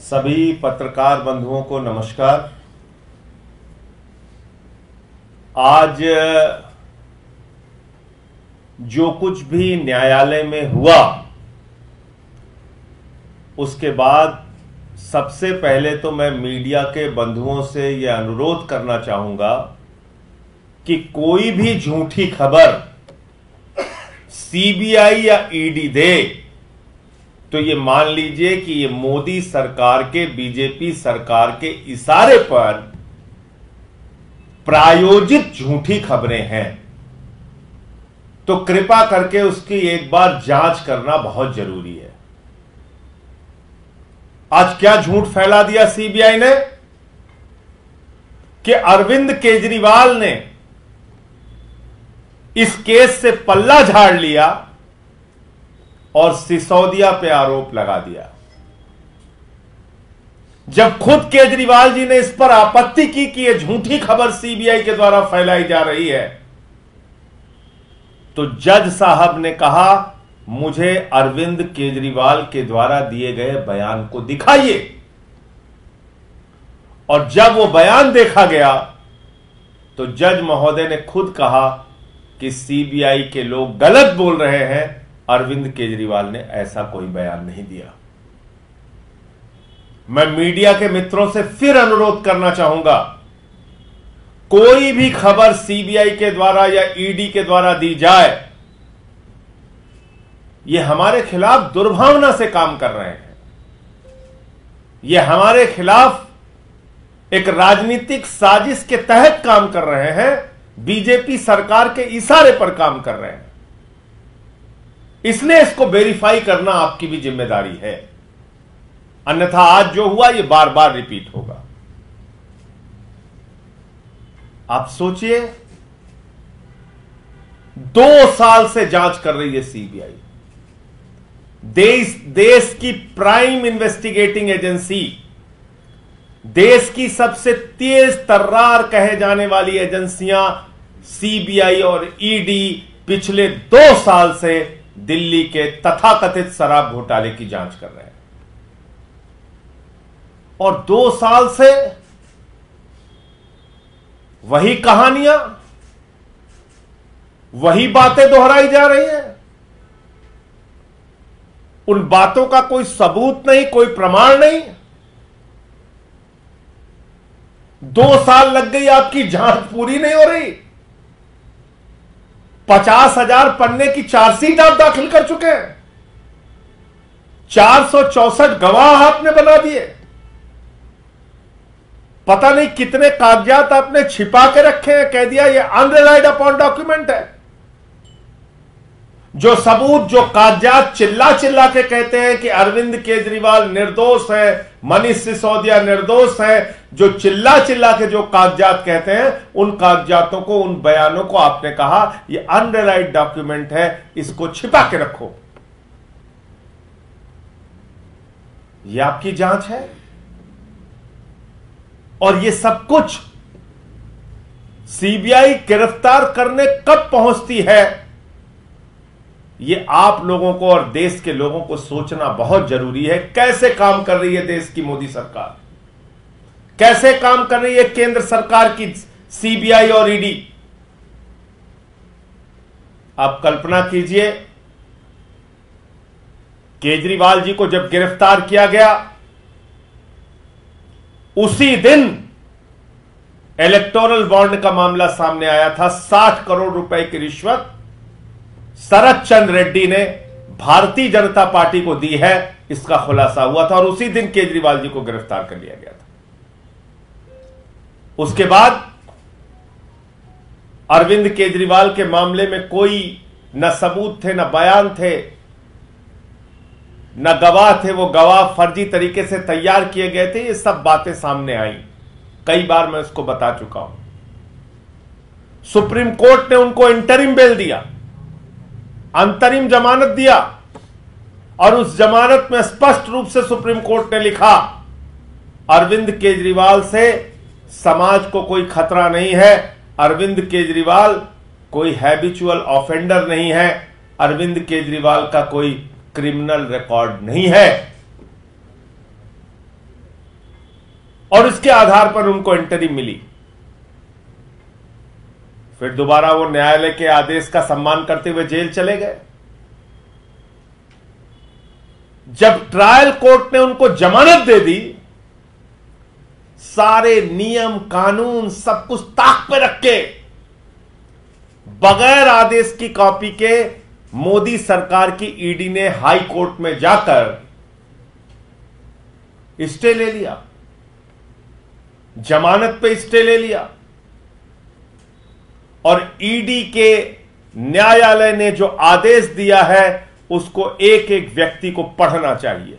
सभी पत्रकार बंधुओं को नमस्कार। आज जो कुछ भी न्यायालय में हुआ उसके बाद सबसे पहले तो मैं मीडिया के बंधुओं से यह अनुरोध करना चाहूंगा कि कोई भी झूठी खबर सीबीआई या ईडी दे तो ये मान लीजिए कि ये मोदी सरकार के, बीजेपी सरकार के इशारे पर प्रायोजित झूठी खबरें हैं। तो कृपा करके उसकी एक बार जांच करना बहुत जरूरी है। आज क्या झूठ फैला दिया सीबीआई ने कि अरविंद केजरीवाल ने इस केस से पल्ला झाड़ लिया और सिसोदिया पे आरोप लगा दिया। जब खुद केजरीवाल जी ने इस पर आपत्ति की कि यह झूठी खबर सीबीआई के द्वारा फैलाई जा रही है, तो जज साहब ने कहा मुझे अरविंद केजरीवाल के द्वारा दिए गए बयान को दिखाइए। और जब वो बयान देखा गया तो जज महोदय ने खुद कहा कि सीबीआई के लोग गलत बोल रहे हैं, अरविंद केजरीवाल ने ऐसा कोई बयान नहीं दिया। मैं मीडिया के मित्रों से फिर अनुरोध करना चाहूंगा, कोई भी खबर सीबीआई के द्वारा या ईडी के द्वारा दी जाए, ये हमारे खिलाफ दुर्भावना से काम कर रहे हैं। ये हमारे खिलाफ एक राजनीतिक साजिश के तहत काम कर रहे हैं, बीजेपी सरकार के इशारे पर काम कर रहे हैं। इसलिए इसको वेरीफाई करना आपकी भी जिम्मेदारी है, अन्यथा आज जो हुआ ये बार बार रिपीट होगा। आप सोचिए, 2 साल से जांच कर रही है सीबीआई, देश की प्राइम इन्वेस्टिगेटिंग एजेंसी, देश की सबसे तेज तर्रार कहे जाने वाली एजेंसियां सीबीआई और ईडी पिछले 2 साल से दिल्ली के तथाकथित शराब घोटाले की जांच कर रहे हैं। और 2 साल से वही कहानियां, वही बातें दोहराई जा रही हैं। उन बातों का कोई सबूत नहीं, कोई प्रमाण नहीं। 2 साल लग गई, आपकी जांच पूरी नहीं हो रही। 50,000 पन्ने की चार्जशीट आप दाखिल कर चुके हैं, 464 गवाह आपने बना दिए, पता नहीं कितने कागजात आपने छिपा के रखे हैं। कह दिया ये अनरिलाइड अपॉन डॉक्यूमेंट है। जो सबूत, जो कागजात चिल्ला चिल्ला के कहते हैं कि अरविंद केजरीवाल निर्दोष है, मनीष सिसोदिया निर्दोष है, जो चिल्ला चिल्ला के जो कागजात कहते हैं, उन कागजातों को, उन बयानों को आपने कहा ये अनरिलाइड डॉक्यूमेंट है, इसको छिपा के रखो। ये आपकी जांच है। और ये सब कुछ सीबीआई गिरफ्तार करने कब पहुंचती है, ये आप लोगों को और देश के लोगों को सोचना बहुत जरूरी है। कैसे काम कर रही है देश की मोदी सरकार, कैसे काम कर रही है केंद्र सरकार की सीबीआई और ईडी। आप कल्पना कीजिए, केजरीवाल जी को जब गिरफ्तार किया गया, उसी दिन इलेक्टोरल बॉन्ड का मामला सामने आया था। 60 करोड़ रुपए की रिश्वत शरद चंद्र रेड्डी ने भारतीय जनता पार्टी को दी है, इसका खुलासा हुआ था और उसी दिन केजरीवाल जी को गिरफ्तार कर लिया गया था। उसके बाद अरविंद केजरीवाल के मामले में कोई न सबूत थे, न बयान थे, न गवाह थे। वो गवाह फर्जी तरीके से तैयार किए गए थे। ये सब बातें सामने आई, कई बार मैं इसको बता चुका हूं। सुप्रीम कोर्ट ने उनको इंटरिम बेल दिया, अंतरिम जमानत दिया, और उस जमानत में स्पष्ट रूप से सुप्रीम कोर्ट ने लिखा अरविंद केजरीवाल से समाज को कोई खतरा नहीं है, अरविंद केजरीवाल कोई हैबिचुअल ऑफेंडर नहीं है, अरविंद केजरीवाल का कोई क्रिमिनल रिकॉर्ड नहीं है। और इसके आधार पर उनको इंटरिम मिली। फिर दोबारा वो न्यायालय के आदेश का सम्मान करते हुए जेल चले गए। जब ट्रायल कोर्ट ने उनको जमानत दे दी, सारे नियम कानून सब कुछ ताक पे रख के बगैर आदेश की कॉपी के मोदी सरकार की ईडी ने हाई कोर्ट में जाकर स्टे ले लिया, जमानत पे स्टे ले लिया। और ईडी के न्यायालय ने जो आदेश दिया है उसको एक एक व्यक्ति को पढ़ना चाहिए।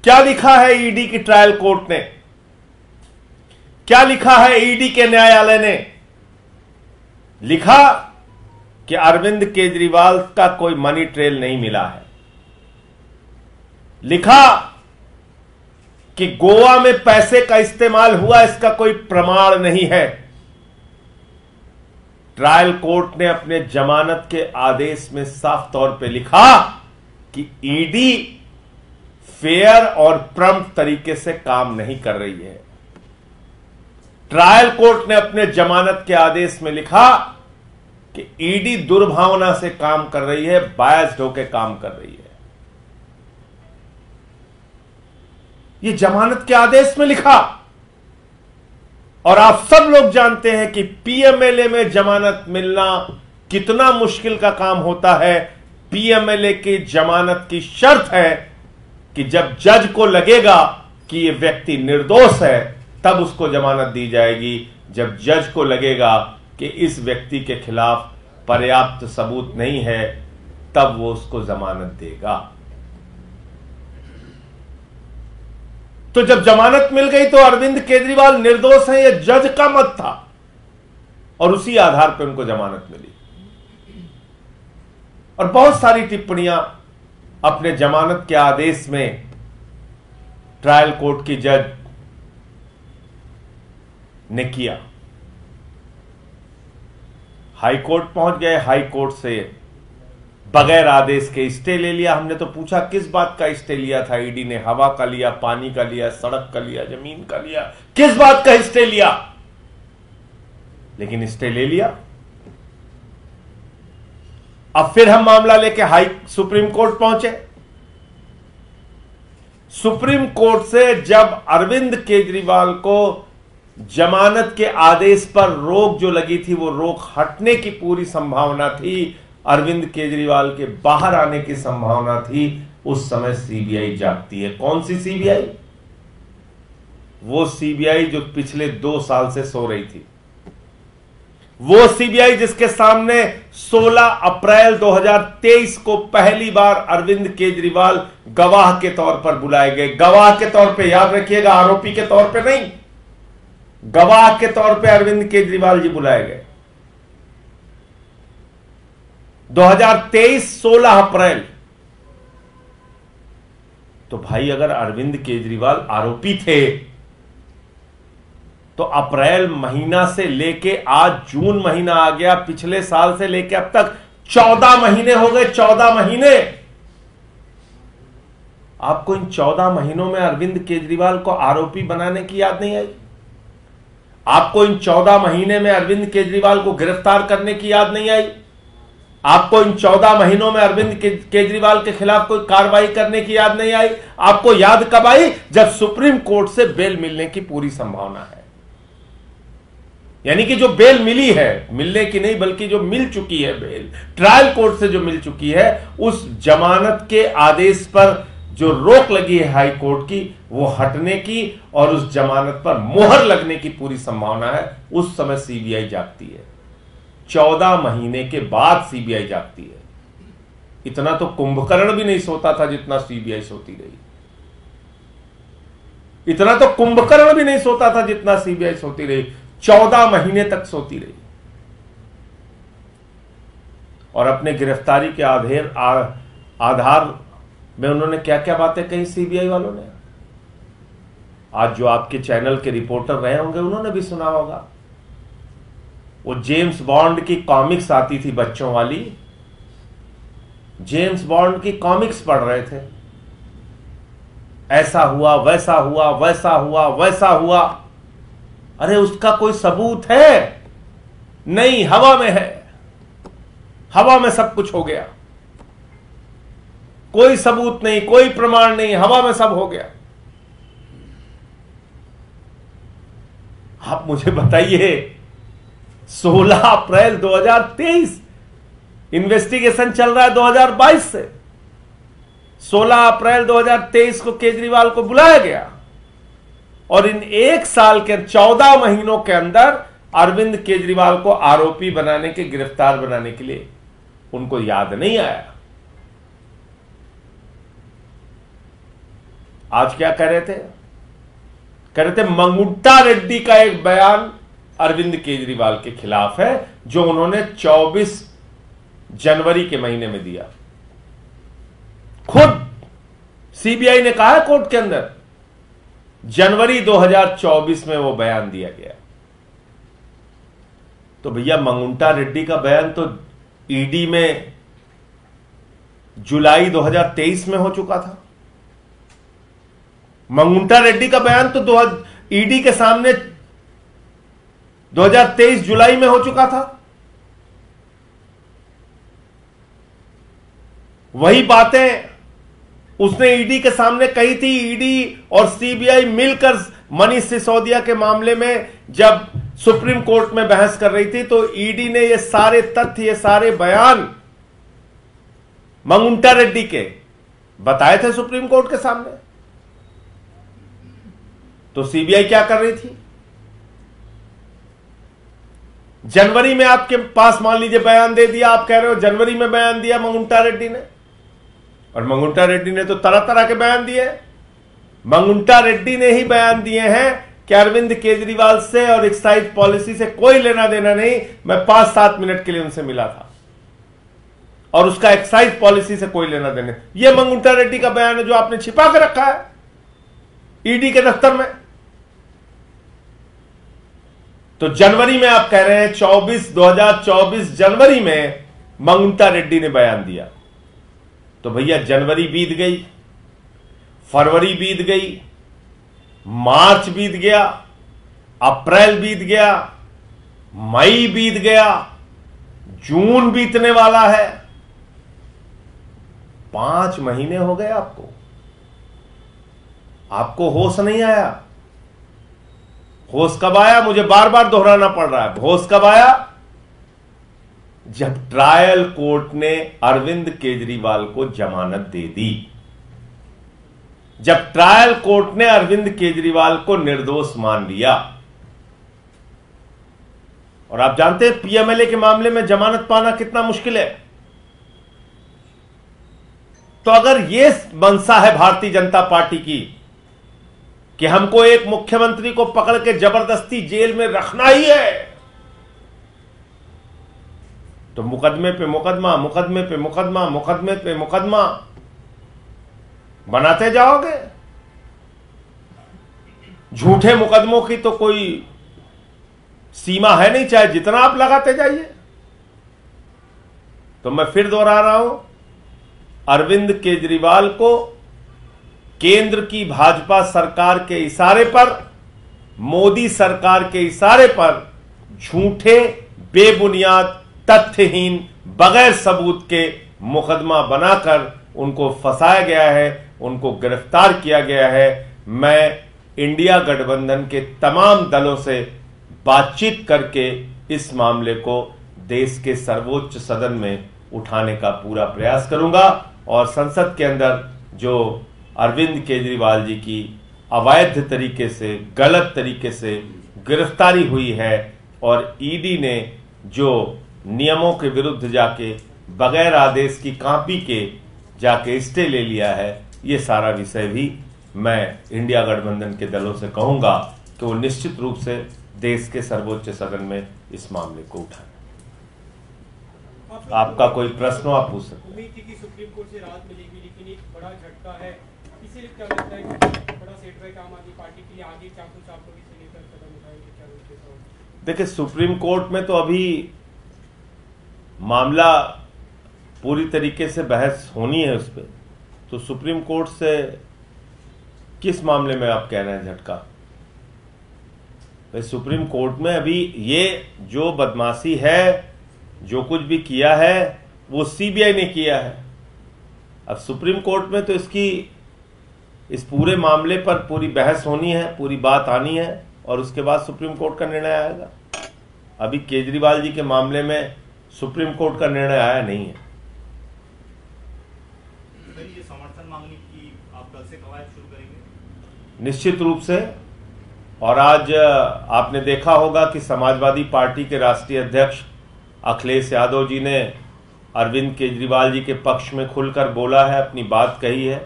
क्या लिखा है ईडी की ट्रायल कोर्ट ने, क्या लिखा है ईडी के न्यायालय ने? लिखा कि अरविंद केजरीवाल का कोई मनी ट्रेल नहीं मिला है। लिखा कि गोवा में पैसे का इस्तेमाल हुआ, इसका कोई प्रमाण नहीं है। ट्रायल कोर्ट ने अपने जमानत के आदेश में साफ तौर पे लिखा कि ईडी फेयर और प्रॉम्प्ट तरीके से काम नहीं कर रही है। ट्रायल कोर्ट ने अपने जमानत के आदेश में लिखा कि ईडी दुर्भावना से काम कर रही है, बायस्ड होकर काम कर रही है। ये जमानत के आदेश में लिखा। और आप सब लोग जानते हैं कि पीएमएलए में जमानत मिलना कितना मुश्किल का काम होता है। पीएमएलए की जमानत की शर्त है कि जब जज को लगेगा कि यह व्यक्ति निर्दोष है तब उसको जमानत दी जाएगी। जब जज को लगेगा कि इस व्यक्ति के खिलाफ पर्याप्त सबूत नहीं है तब वो उसको जमानत देगा। तो जब जमानत मिल गई तो अरविंद केजरीवाल निर्दोष हैं, यह जज का मत था और उसी आधार पर उनको जमानत मिली। और बहुत सारी टिप्पणियां अपने जमानत के आदेश में ट्रायल कोर्ट की जज ने किया। हाई कोर्ट पहुंच गए, हाई कोर्ट से बगैर आदेश के स्टे ले लिया। हमने तो पूछा किस बात का स्टे लिया था ईडी ने? हवा का लिया, पानी का लिया, सड़क का लिया, जमीन का लिया, किस बात का स्टे लिया? लेकिन स्टे ले लिया। अब फिर हम मामला लेके सुप्रीम कोर्ट पहुंचे। सुप्रीम कोर्ट से जब अरविंद केजरीवाल को जमानत के आदेश पर रोक जो लगी थी वो रोक हटने की पूरी संभावना थी, अरविंद केजरीवाल के बाहर आने की संभावना थी, उस समय सीबीआई जागती है। कौन सी सीबीआई? वो सीबीआई जो पिछले 2 साल से सो रही थी। वो सीबीआई जिसके सामने 16 अप्रैल 2023 को पहली बार अरविंद केजरीवाल गवाह के तौर पर बुलाए गए। गवाह के तौर पे, याद रखिएगा, आरोपी के तौर पे नहीं, गवाह के तौर पे अरविंद केजरीवाल जी बुलाए गए। 2023 16 अप्रैल। तो भाई अगर अरविंद केजरीवाल आरोपी थे तो अप्रैल महीना से लेके आज जून महीना आ गया, पिछले साल से लेके अब तक 14 महीने हो गए। 14 महीने। आपको इन 14 महीनों में अरविंद केजरीवाल को आरोपी बनाने की याद नहीं आई? आपको इन 14 महीने में अरविंद केजरीवाल को गिरफ्तार करने की याद नहीं आई? आपको इन 14 महीनों में अरविंद केजरीवाल के खिलाफ कोई कार्रवाई करने की याद नहीं आई? आपको याद कब आई? जब सुप्रीम कोर्ट से बेल मिलने की पूरी संभावना है। यानी कि जो बेल मिली है, मिलने की नहीं बल्कि जो मिल चुकी है बेल, ट्रायल कोर्ट से जो मिल चुकी है, उस जमानत के आदेश पर जो रोक लगी है हाई कोर्ट की, वो हटने की और उस जमानत पर मोहर लगने की पूरी संभावना है। उस समय सीबीआई जागती है। 14 महीने के बाद सीबीआई जागती है। इतना तो कुंभकर्ण भी नहीं सोता था जितना सीबीआई सोती रही। इतना तो कुंभकर्ण भी नहीं सोता था जितना सीबीआई सोती रही। 14 महीने तक सोती रही। और अपने गिरफ्तारी के आधार में उन्होंने क्या क्या बातें कही सीबीआई वालों ने, आज जो आपके चैनल के रिपोर्टर रहे होंगे उन्होंने भी सुना होगा। वो जेम्स बॉन्ड की कॉमिक्स आती थी बच्चों वाली, जेम्स बॉन्ड की कॉमिक्स पढ़ रहे थे। ऐसा हुआ, वैसा हुआ, वैसा हुआ, वैसा हुआ। अरे उसका कोई सबूत है? नहीं, हवा में है। हवा में सब कुछ हो गया, कोई सबूत नहीं, कोई प्रमाण नहीं, हवा में सब हो गया। आप मुझे बताइए, 16 अप्रैल 2023 इन्वेस्टिगेशन चल रहा है 2022 से। 16 अप्रैल 2023 को केजरीवाल को बुलाया गया और इन 1 साल के 14 महीनों के अंदर अरविंद केजरीवाल को आरोपी बनाने के, गिरफ्तार बनाने के लिए उनको याद नहीं आया। आज क्या कह रहे थे? कह रहे थे मंगुंटा रेड्डी का एक बयान अरविंद केजरीवाल के खिलाफ है जो उन्होंने 24 जनवरी के महीने में दिया। खुद सीबीआई ने कहा है कोर्ट के अंदर, जनवरी 2024 में वो बयान दिया गया। तो भैया मंगुंटा रेड्डी का बयान तो ईडी में जुलाई 2023 में हो चुका था। मंगुंटा रेड्डी का बयान तो ईडी के सामने 2023 जुलाई में हो चुका था। वही बातें उसने ईडी के सामने कही थी। ईडी और सीबीआई मिलकर मनीष सिसोदिया के मामले में जब सुप्रीम कोर्ट में बहस कर रही थी तो ईडी ने ये सारे तथ्य, ये सारे बयान मंगुंटा रेड्डी के बताए थे सुप्रीम कोर्ट के सामने। तो सीबीआई क्या कर रही थी? जनवरी में आपके पास मान लीजिए बयान दे दिया, आप कह रहे हो जनवरी में बयान दिया मंगुंटा रेड्डी ने, और मंगुंटा रेड्डी ने तो तरह तरह के बयान दिए। मंगुंटा रेड्डी ने ही बयान दिए हैं कि अरविंद केजरीवाल से और एक्साइज पॉलिसी से कोई लेना देना नहीं, मैं 5-7 मिनट के लिए उनसे मिला था और उसका एक्साइज पॉलिसी से कोई लेना देना। यह मंगुंटा रेड्डी का बयान है जो आपने छिपा के रखा है ईडी के दफ्तर में। तो जनवरी में आप कह रहे हैं 2024 जनवरी में मंगुंटा रेड्डी ने बयान दिया। तो भैया जनवरी बीत गई, फरवरी बीत गई, मार्च बीत गया, अप्रैल बीत गया, मई बीत गया, जून बीतने वाला है। 5 महीने हो गए आपको होश नहीं आया। होश कब आया? मुझे बार बार दोहराना पड़ रहा है। होश कब आया? जब ट्रायल कोर्ट ने अरविंद केजरीवाल को जमानत दे दी, जब ट्रायल कोर्ट ने अरविंद केजरीवाल को निर्दोष मान लिया। और आप जानते हैं पीएमएलए के मामले में जमानत पाना कितना मुश्किल है। तो अगर यह मंशा है भारतीय जनता पार्टी की कि हमको एक मुख्यमंत्री को पकड़ के जबरदस्ती जेल में रखना ही है, तो मुकदमे पे मुकदमा, मुकदमे पे मुकदमा, मुकदमे पे मुकदमा बनाते जाओगे। झूठे मुकदमों की तो कोई सीमा है नहीं, चाहे जितना आप लगाते जाइए। तो मैं फिर दोहरा रहा हूं, अरविंद केजरीवाल को केंद्र की भाजपा सरकार के इशारे पर, मोदी सरकार के इशारे पर झूठे, बेबुनियाद, तथ्यहीन, बगैर सबूत के मुकदमा बनाकर उनको फंसाया गया है, उनको गिरफ्तार किया गया है। मैं इंडिया गठबंधन के तमाम दलों से बातचीत करके इस मामले को देश के सर्वोच्च सदन में उठाने का पूरा प्रयास करूंगा और संसद के अंदर जो अरविंद केजरीवाल जी की अवैध तरीके से, गलत तरीके से गिरफ्तारी हुई है और ईडी ने जो नियमों के विरुद्ध जाके बगैर आदेश की कॉपी के जाके स्टे ले लिया है, ये सारा विषय भी मैं इंडिया गठबंधन के दलों से कहूंगा कि वो निश्चित रूप से देश के सर्वोच्च सदन में इस मामले को उठाएं। आपका कोई प्रश्न हो आप पूछ सकते हैं। उम्मीद थी कि सुप्रीम कोर्ट से राहत मिलेगी, लेकिन एक बड़ा झटका है। इसीलिए क्या लगता है कि बड़ा सेटबैक आम आदमी पार्टी के लिए आगे चाकू चाकू से लेकर कदम उठाएंगे, क्या रोकते? देखिए, सुप्रीम कोर्ट में तो अभी मामला पूरी तरीके से बहस होनी है उस पर। तो सुप्रीम कोर्ट से किस मामले में आप कह रहे हैं झटका? भाई सुप्रीम कोर्ट में अभी ये जो बदमाशी है, जो कुछ भी किया है वो सीबीआई ने किया है। अब सुप्रीम कोर्ट में तो इस पूरे मामले पर पूरी बहस होनी है, पूरी बात आनी है और उसके बाद सुप्रीम कोर्ट का निर्णय आएगा। अभी केजरीवाल जी के मामले में सुप्रीम कोर्ट का निर्णय आया नहीं है। ये समर्थन मांगने की आप कल से कवायद शुरू करेंगे? निश्चित रूप से। और आज आपने देखा होगा कि समाजवादी पार्टी के राष्ट्रीय अध्यक्ष अखिलेश यादव जी ने अरविंद केजरीवाल जी के पक्ष में खुलकर बोला है, अपनी बात कही है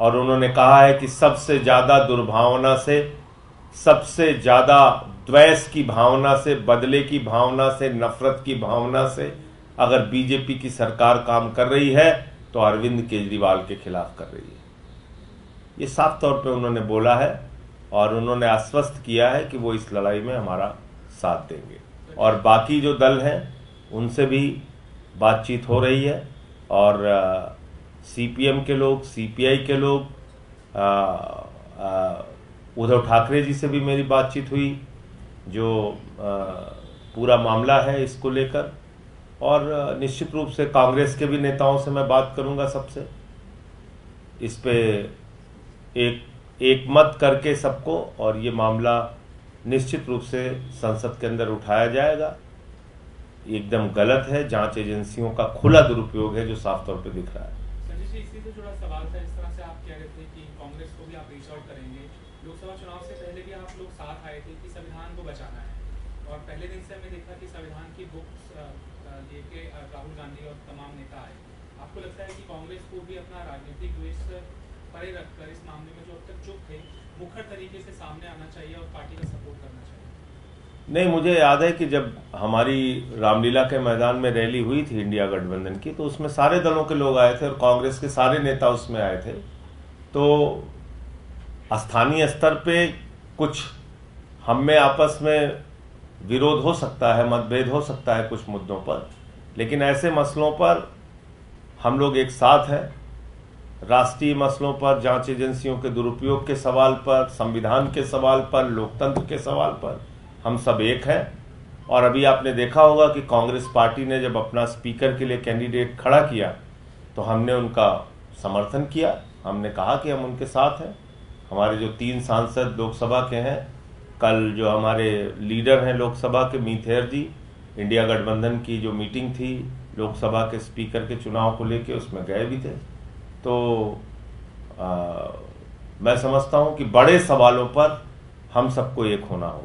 और उन्होंने कहा है कि सबसे ज्यादा दुर्भावना से, सबसे ज्यादा द्वेष की भावना से, बदले की भावना से, नफरत की भावना से अगर बीजेपी की सरकार काम कर रही है तो अरविंद केजरीवाल के खिलाफ कर रही है। ये साफ तौर पे उन्होंने बोला है और उन्होंने आश्वस्त किया है कि वो इस लड़ाई में हमारा साथ देंगे। और बाकी जो दल हैं उनसे भी बातचीत हो रही है और सीपीएम के लोग, सीपीआई के लोग, उद्धव ठाकरे जी से भी मेरी बातचीत हुई जो पूरा मामला है इसको लेकर, और निश्चित रूप से कांग्रेस के भी नेताओं से मैं बात करूंगा सबसे, इस पे एक मत करके सबको, और ये मामला निश्चित रूप से संसद के अंदर उठाया जाएगा। एकदम गलत है, जांच एजेंसियों का खुला दुरुपयोग है जो साफ तौर पे दिख रहा है। संजय जी, इसी से जुड़ा सवाल था। इस तरह से आप कह रहे थे कि कांग्रेस को भी आप रीच आउट करेंगे। लोकसभा चुनाव से पहले भी आप लोग साथ आए थे कि संविधान को बचाना है, और पहले दिन से हमें देखा कि संविधान की बुक्स लेके राहुल गांधी और तमाम नेता आए। आपको लगता है कि कांग्रेस को भी अपना राजनीतिक द्वेष परे रखकर इस मामले में जो अब तक चुप थे, मुखर तरीके से सामने आना चाहिए और पार्टी का सपोर्ट करना चाहिए? नहीं, मुझे याद है कि जब हमारी रामलीला के मैदान में रैली हुई थी इंडिया गठबंधन की, तो उसमें सारे दलों के लोग आए थे और कांग्रेस के सारे नेता उसमें आए थे। तो स्थानीय स्तर पे कुछ हम में आपस में विरोध हो सकता है, मतभेद हो सकता है कुछ मुद्दों पर, लेकिन ऐसे मसलों पर हम लोग एक साथ हैं। राष्ट्रीय मसलों पर, जांच एजेंसियों के दुरुपयोग के सवाल पर, संविधान के सवाल पर, लोकतंत्र के सवाल पर हम सब एक हैं। और अभी आपने देखा होगा कि कांग्रेस पार्टी ने जब अपना स्पीकर के लिए कैंडिडेट खड़ा किया तो हमने उनका समर्थन किया। हमने कहा कि हम उनके साथ हैं। हमारे जो 3 सांसद लोकसभा के हैं, कल जो हमारे लीडर हैं लोकसभा के मीथेर जी, इंडिया गठबंधन की जो मीटिंग थी लोकसभा के स्पीकर के चुनाव को लेके, उसमें गए भी थे। तो मैं समझता हूं कि बड़े सवालों पर हम सबको एक होना होगा।